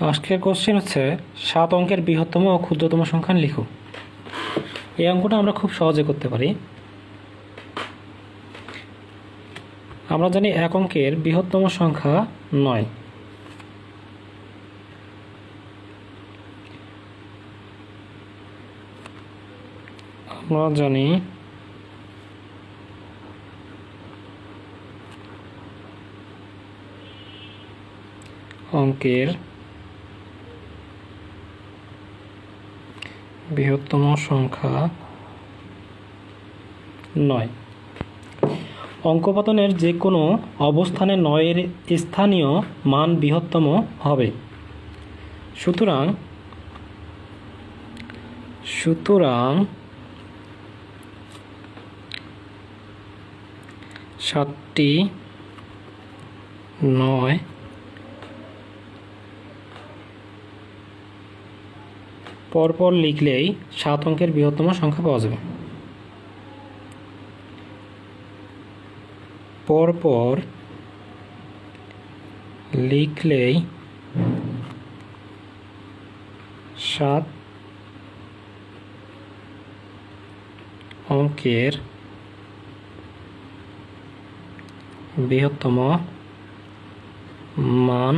আজকের কোশ্চেন হচ্ছে 7 অঙ্কের বৃহত্তম ও ক্ষুদ্রতম সংখ্যা লিখো। এই অঙ্কটা আমরা খুব সহজে করতে পারি। আমরা জানি 1 অঙ্কের বৃহত্তম সংখ্যা 9। আমরা জানি অঙ্কের বৃহত্তম সংখ্যা 9। অঙ্কপতনের যে কোনো অবস্থানে 9 এর স্থানীয় মান বৃহত্তম হবে। সুতরাং 7টি 9 পরপর লিখলেই 7 অঙ্কের বৃহত্তম সংখ্যা পাওয়া যাবে। পরপর লিখলেই 7 অঙ্কের বৃহত্তম মান